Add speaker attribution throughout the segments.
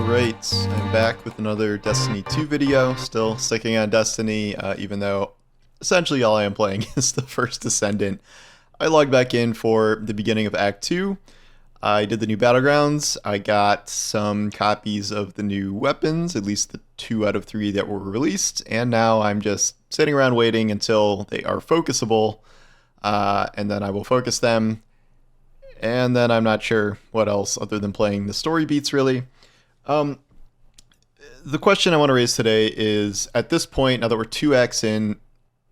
Speaker 1: Alright, I'm back with another Destiny 2 video, still sticking on Destiny, even though essentially all I am playing is the first Descendant. I logged back in for the beginning of Act 2, I did the new Battlegrounds, I got some copies of the new weapons, at least the 2 out of 3 that were released, and now I'm just sitting around waiting until they are focusable, and then I will focus them, and then I'm not sure what else other than playing the story beats really. Um, the question I want to raise today is, at this point, now that we're 2 acts in,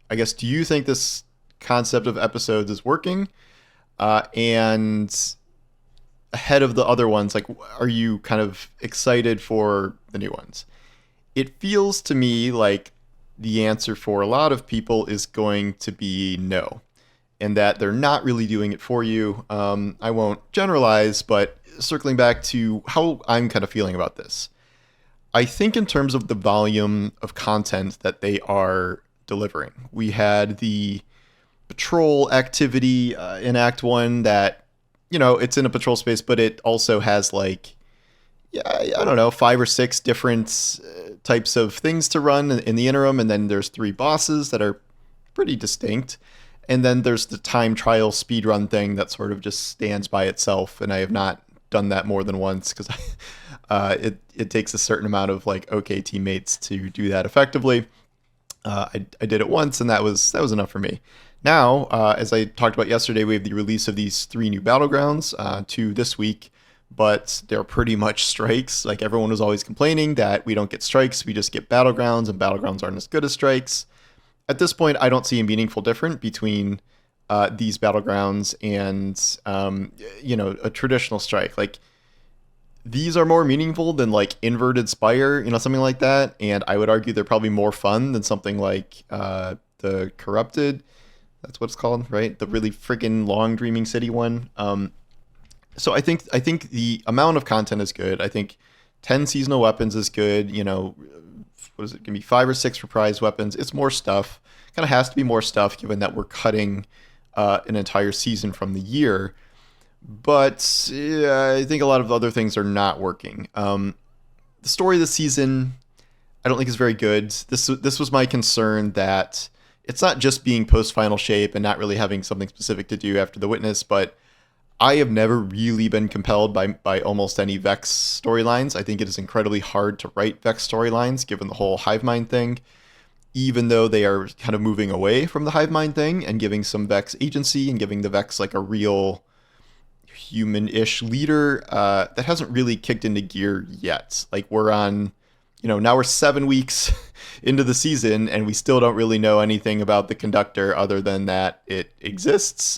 Speaker 1: I guess, do you think this concept of episodes is working? And ahead of the other ones, like, are you kind of excited for the new ones? It feels to me like the answer for a lot of people is going to be no, and that they're not really doing it for you. I won't generalize, but circling back to how I'm kind of feeling about this, I think in terms of the volume of content that they are delivering, we had the patrol activity in Act 1 that, you know, it's in a patrol space, but it also has like, yeah, I don't know, 5 or 6 different types of things to run in the interim, and then there's 3 bosses that are pretty distinct. And then there's the time trial speedrun thing that sort of just stands by itself, and I have not done that more than once because it takes a certain amount of like okay teammates to do that effectively. I did it once, and that was enough for me. Now, as I talked about yesterday, we have the release of these 3 new Battlegrounds, 2 this week, but they're pretty much strikes. Like, everyone was always complaining that we don't get strikes, we just get Battlegrounds, and Battlegrounds aren't as good as strikes. At this point, I don't see a meaningful difference between these Battlegrounds and a traditional strike. Like, these are more meaningful than like Inverted Spire, something like that. And I would argue they're probably more fun than something like the Corrupted. That's what it's called, right? The really freaking long Dreaming City one. So I think the amount of content is good. I think 10 seasonal weapons is good. What is it going to be, 5 or 6 reprised weapons? It's more stuff. Kind of has to be more stuff given that we're cutting an entire season from the year. But yeah, I think a lot of other things are not working. The story of the season, I don't think is very good. This was my concern, that it's not just being post-final shape and not really having something specific to do after the Witness, but I have never really been compelled by almost any Vex storylines. I think it is incredibly hard to write Vex storylines given the whole hive mind thing, even though they are kind of moving away from the hive mind thing and giving some Vex agency and giving the Vex like a real human-ish leader that hasn't really kicked into gear yet. Like, we're on, now we're 7 weeks into the season and we still don't really know anything about the conductor other than that it exists.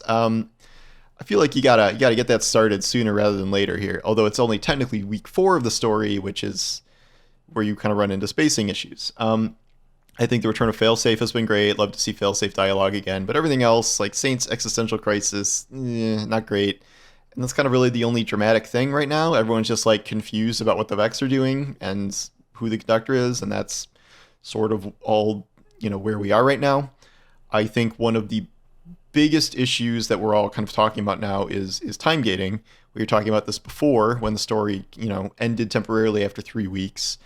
Speaker 1: I feel like you gotta get that started sooner rather than later here, although it's only technically week 4 of the story, which is where you kind of run into spacing issues. I think the return of Failsafe has been great. Love to see Failsafe dialogue again, but everything else, like Saints Existential Crisis, not great. And that's kind of really the only dramatic thing right now. Everyone's just like confused about what the Vex are doing and who the conductor is, and that's sort of all, where we are right now. I think one of the biggest issues that we're all kind of talking about now is timegating. We were talking about this before when the story, ended temporarily after 3 weeks.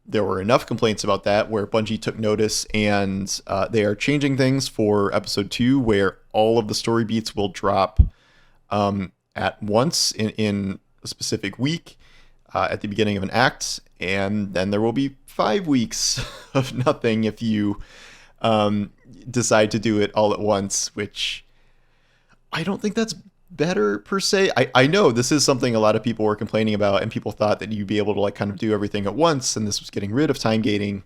Speaker 1: There were enough complaints about that where Bungie took notice, and they are changing things for episode 2, where all of the story beats will drop at once in a specific week at the beginning of an act, and then there will be 5 weeks of nothing if you decide to do it all at once, which I don't think that's better per se. I know this is something a lot of people were complaining about, and people thought that you'd be able to like kind of do everything at once, and this was getting rid of time gating.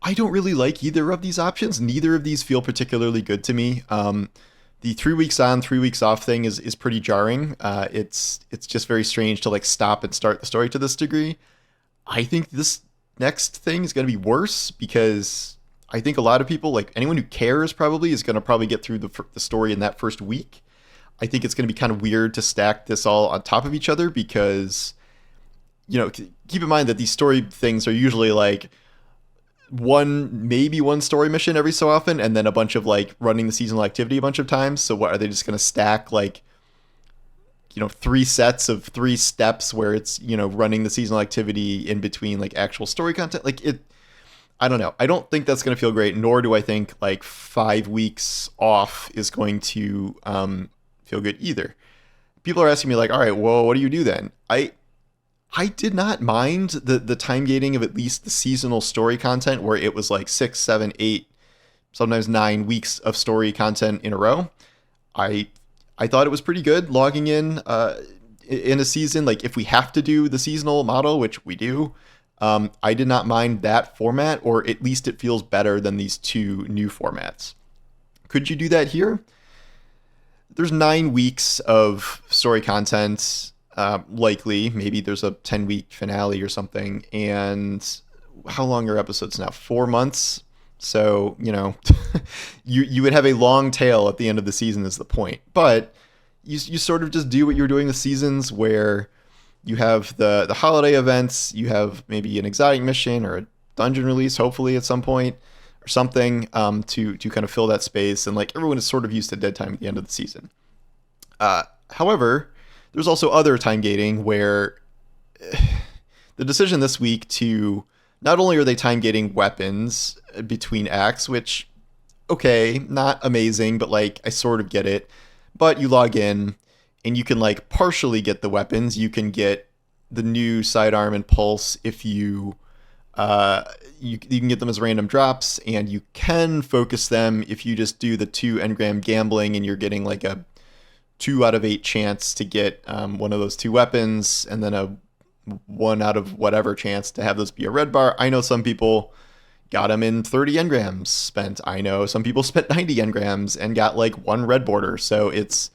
Speaker 1: I don't really like either of these options. Neither of these feel particularly good to me. The 3 weeks on, 3 weeks off thing is pretty jarring. It's just very strange to like stop and start the story to this degree. I think this next thing is going to be worse because I think a lot of people, like anyone who cares probably, is going to probably get through the story in that first week. I think it's going to be kind of weird to stack this all on top of each other because, keep in mind that these story things are usually like maybe one story mission every so often, and then a bunch of like running the seasonal activity a bunch of times. So what are they just going to stack like 3 sets of 3 steps where it's, running the seasonal activity in between like actual story content. Like I don't know. I don't think that's going to feel great, nor do I think like 5 weeks off is going to feel good either. People are asking me like, all right, well, what do you do then? I did not mind the time gating of at least the seasonal story content where it was like 6, 7, 8, sometimes 9 weeks of story content in a row. I thought it was pretty good logging in a season. Like if we have to do the seasonal model, which we do, I did not mind that format, or at least it feels better than these 2 new formats. Could you do that here? There's 9 weeks of story content. Likely, maybe there's a 10-week finale or something. And how long are episodes now? 4 months. So, you would have a long tail at the end of the season is the point. But you sort of just do what you're doing with seasons, where you have the holiday events, you have maybe an exotic mission or a dungeon release, hopefully at some point, or something to kind of fill that space. And like everyone is sort of used to dead time at the end of the season. However, there's also other time gating where the decision this week to not only are they time gating weapons between acts, which, okay, not amazing, but like I sort of get it. But you log in and you can like partially get the weapons. You can get the new sidearm and pulse if you can get them as random drops, and you can focus them if you just do the 2 engram gambling and you're getting like a 2 out of 8 chance to get one of those 2 weapons, and then a 1 out of whatever chance to have those be a red bar. I know some people got them in 30 engrams spent. I know some people spent 90 engrams and got like 1 red border. So it's,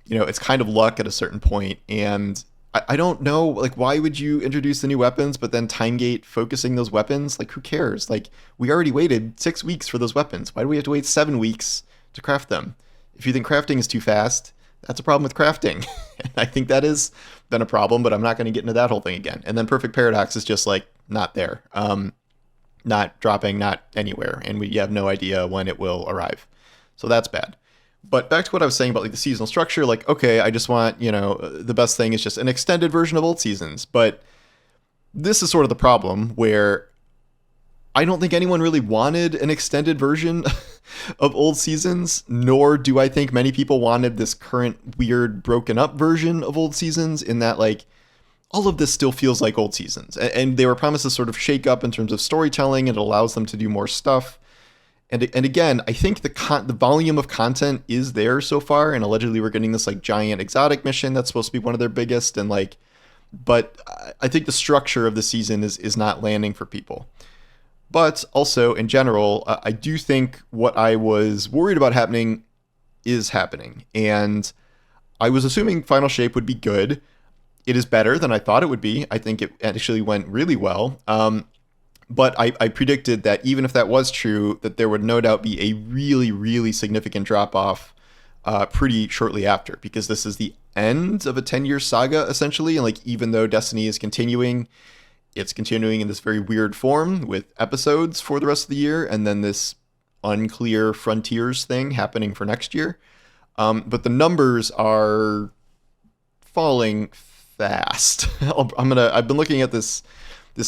Speaker 1: it's kind of luck at a certain point. And I don't know, like, why would you introduce the new weapons, but then timegate focusing those weapons? Like, who cares? Like, we already waited 6 weeks for those weapons. Why do we have to wait 7 weeks to craft them? If you think crafting is too fast, that's a problem with crafting. And I think that has been a problem, but I'm not going to get into that whole thing again. And then Perfect Paradox is just like not there, not dropping, not anywhere. And we have no idea when it will arrive. So that's bad. But back to what I was saying about like the seasonal structure, like, okay, I just want, the best thing is just an extended version of old seasons. But this is sort of the problem where I don't think anyone really wanted an extended version of old seasons, nor do I think many people wanted this current weird broken up version of old seasons, in that like all of this still feels like old seasons. And they were promised to sort of shake up in terms of storytelling, and it allows them to do more stuff. And again, I think the volume of content is there so far, and allegedly we're getting this like giant exotic mission that's supposed to be one of their biggest, and like, but I think the structure of the season is not landing for people. But also, in general, I do think what I was worried about happening is happening. And I was assuming Final Shape would be good. It is better than I thought it would be. I think it actually went really well. But I predicted that even if that was true, that there would no doubt be a really, really significant drop-off pretty shortly after. Because this is the end of a 10-year saga, essentially. And like, even though Destiny is continuing, it's continuing in this very weird form with episodes for the rest of the year, and then this unclear Frontiers thing happening for next year. But the numbers are falling fast. I've been looking at this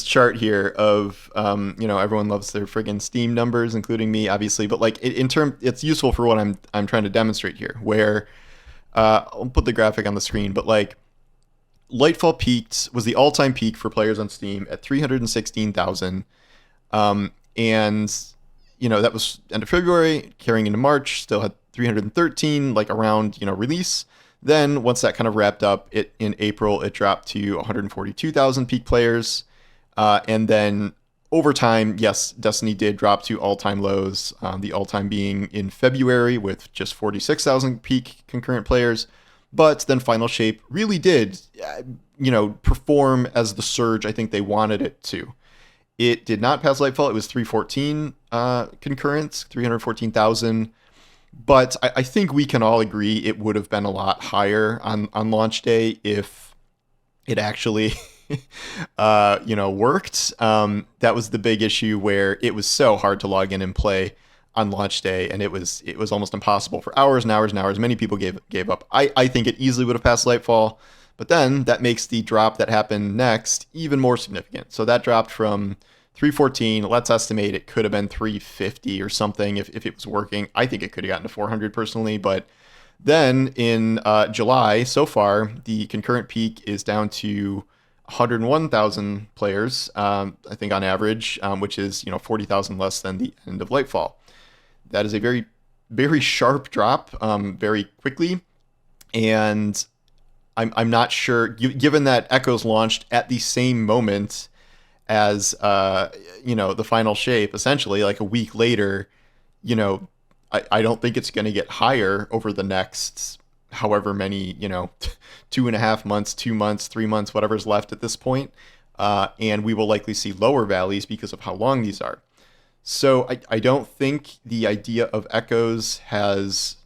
Speaker 1: chart here of everyone loves their friggin' Steam numbers, including me, obviously. But like it's useful for what I'm trying to demonstrate here. Where I'll put the graphic on the screen, but like, Lightfall was the all-time peak for players on Steam at 316,000. And, that was end of February, carrying into March, still had 313, like around, release. Then once that kind of wrapped up, in April, it dropped to 142,000 peak players. And then over time, yes, Destiny did drop to all-time lows, the all-time being in February with just 46,000 peak concurrent players. But then Final Shape really did, perform as the surge I think they wanted it to. It did not pass Lightfall. It was 314 concurrents, 314,000. But I think we can all agree it would have been a lot higher on launch day if it actually, worked. That was the big issue, where it was so hard to log in and play. on launch day, and it was almost impossible for hours and hours and hours. Many people gave up. I think it easily would have passed Lightfall, but then that makes the drop that happened next even more significant. So that dropped from 314. Let's estimate it could have been 350 or something if it was working. I think it could have gotten to 400 personally, but then in July, so far, the concurrent peak is down to 101,000 players, I think on average, which is 40,000 less than the end of Lightfall. That is a very, very sharp drop, very quickly, and I'm not sure. Given that Echoes launched at the same moment as the final shape, essentially like a week later, I don't think it's going to get higher over the next however many 2.5 months, 2 months, 3 months, whatever's left at this point, and we will likely see lower valleys because of how long these are. So I don't think the idea of Echoes has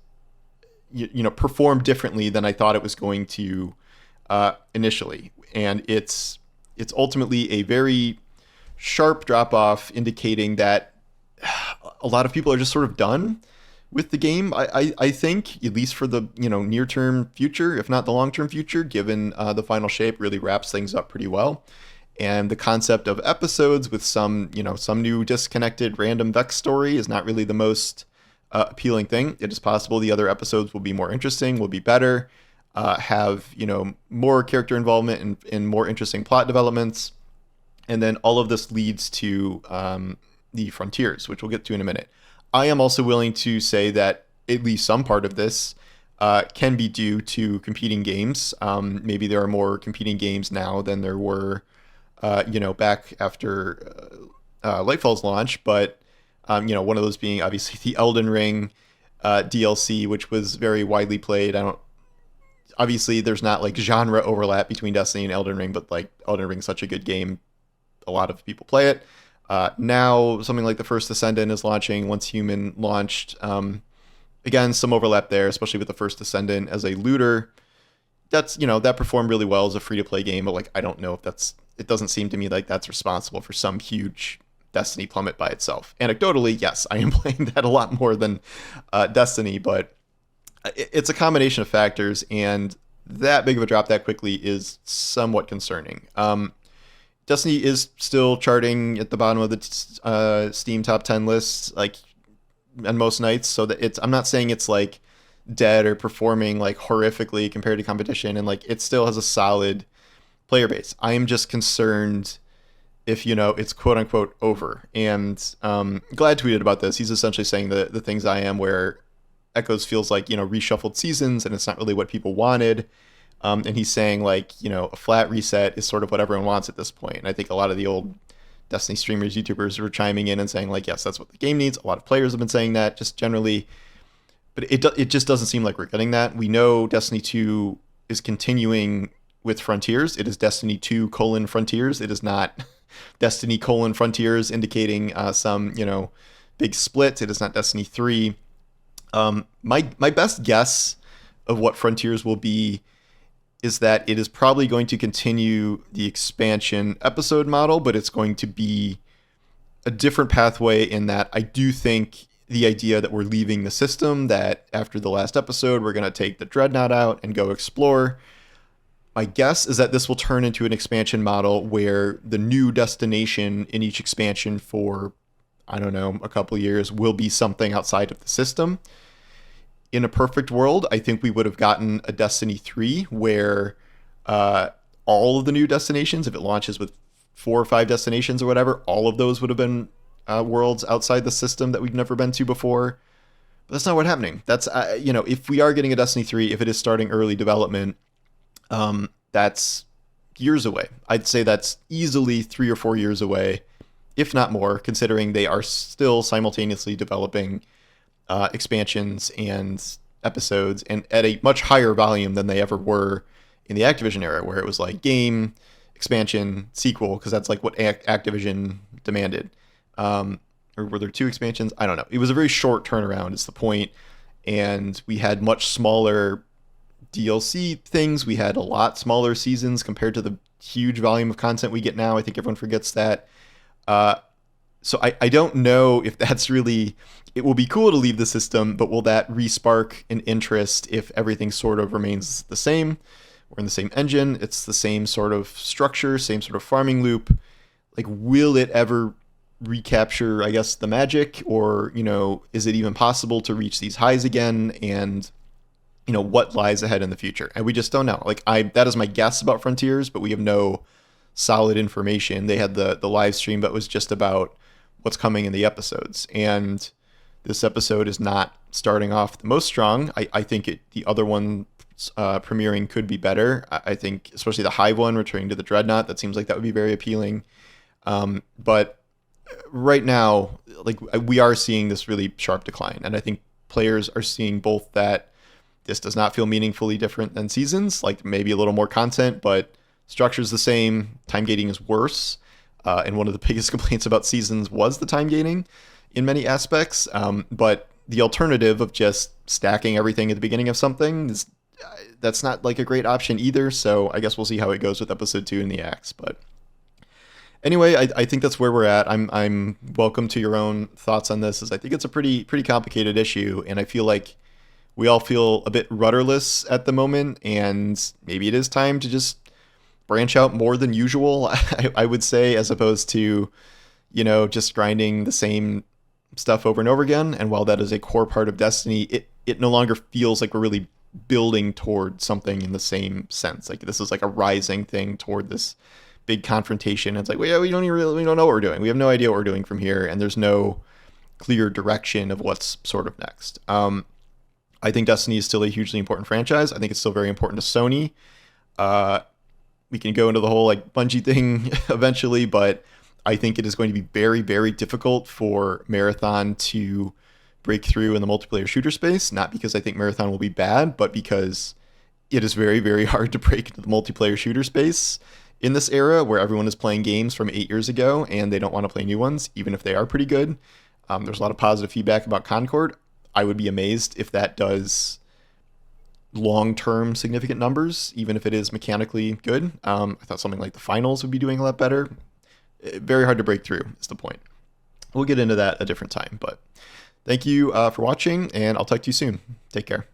Speaker 1: performed differently than I thought it was going to initially, and it's ultimately a very sharp drop off, indicating that a lot of people are just sort of done with the game. I think, at least for the near term future, if not the long term future, given the final shape really wraps things up pretty well. And the concept of episodes with some new disconnected random Vex story is not really the most appealing thing. It is possible the other episodes will be more interesting, will be better, have more character involvement and more interesting plot developments. And then all of this leads to the Frontiers, which we'll get to in a minute. I am also willing to say that at least some part of this can be due to competing games. Maybe there are more competing games now than there were back after Lightfall's launch, but one of those being obviously the Elden Ring DLC, which was very widely played. Obviously there's not like genre overlap between Destiny and Elden Ring, but like Elden Ring is such a good game, a lot of people play it. Now something like the First Descendant is launching. Once Human launched, again, some overlap there, especially with the First Descendant as a looter. That's that performed really well as a free-to-play game, but like I don't know if it doesn't seem to me like that's responsible for some huge Destiny plummet by itself. Anecdotally, yes, I am playing that a lot more than Destiny, but it's a combination of factors, and that big of a drop that quickly is somewhat concerning. Destiny is still charting at the bottom of the Steam top 10 lists, like on most nights. So that I'm not saying it's like dead or performing like horrifically compared to competition, and like it still has a solid player base. I am just concerned if it's quote unquote over. And Glad tweeted about this. He's essentially saying the things I am, where Echoes feels like reshuffled seasons, and it's not really what people wanted. And he's saying like a flat reset is sort of what everyone wants at this point. And I think a lot of the old Destiny streamers, YouTubers were chiming in and saying like, yes, that's what the game needs. A lot of players have been saying that just generally, but it just doesn't seem like we're getting that. We know Destiny 2 is continuing with Frontiers. It is Destiny 2 : Frontiers. It is not Destiny : Frontiers, indicating some big split. It is not Destiny 3. My best guess of what Frontiers will be is that it is probably going to continue the expansion episode model, but it's going to be a different pathway, in that I do think the idea that we're leaving the system, that after the last episode we're going to take the Dreadnought out and go explore. My guess is that this will turn into an expansion model where the new destination in each expansion for, I don't know, a couple years will be something outside of the system. In a perfect world, I think we would have gotten a Destiny 3 where all of the new destinations, if it launches with 4 or 5 destinations or whatever, all of those would have been worlds outside the system that we've never been to before. But that's not what's happening. That's, if we are getting a Destiny 3, if it is starting early development, that's years away. I'd say that's easily 3 or 4 years away, if not more, considering they are still simultaneously developing expansions and episodes, and at a much higher volume than they ever were in the Activision era, where it was like game, expansion, sequel, because that's like what Activision demanded. Or were there 2 expansions? I don't know. It was a very short turnaround, is the point, and we had much smaller DLC things. We had a lot smaller seasons compared to the huge volume of content we get now. I think everyone forgets that. So I don't know if that's really, it will be cool to leave the system, but will that respark an interest if everything sort of remains the same? We're in the same engine, it's the same sort of structure, same sort of farming loop. Like, will it ever recapture, I guess, the magic? Or, is it even possible to reach these highs again? And, what lies ahead in the future? And we just don't know. Like, that is my guess about Frontiers, but we have no solid information. They had the live stream that was just about what's coming in the episodes. And this episode is not starting off the most strong. I think the other one premiering could be better. I think especially the Hive one, returning to the Dreadnought, that seems like that would be very appealing. But right now, like, we are seeing this really sharp decline. And I think players are seeing both that this does not feel meaningfully different than Seasons, like maybe a little more content, but structure's the same. Time gating is worse. And one of the biggest complaints about Seasons was the time gating in many aspects. But the alternative of just stacking everything at the beginning of something that's not like a great option either. So I guess we'll see how it goes with episode 2 in the Axe. But anyway, I think that's where we're at. I'm welcome to your own thoughts on this, as I think it's a pretty complicated issue, and I feel like we all feel a bit rudderless at the moment, and maybe it is time to just branch out more than usual, I would say, as opposed to, just grinding the same stuff over and over again. And while that is a core part of Destiny, it no longer feels like we're really building toward something in the same sense. Like, this is like a rising thing toward this big confrontation. It's like, well, yeah, we don't know what we're doing. We have no idea what we're doing from here, and there's no clear direction of what's sort of next. I think Destiny is still a hugely important franchise. I think it's still very important to Sony. We can go into the whole like Bungie thing eventually, but I think it is going to be very, very difficult for Marathon to break through in the multiplayer shooter space. Not because I think Marathon will be bad, but because it is very, very hard to break into the multiplayer shooter space in this era where everyone is playing games from 8 years ago and they don't want to play new ones, even if they are pretty good. There's a lot of positive feedback about Concord. I would be amazed if that does long-term significant numbers, even if it is mechanically good. I thought something like the finals would be doing a lot better. Very hard to break through is the point. We'll get into that a different time, but thank you for watching, and I'll talk to you soon. Take care.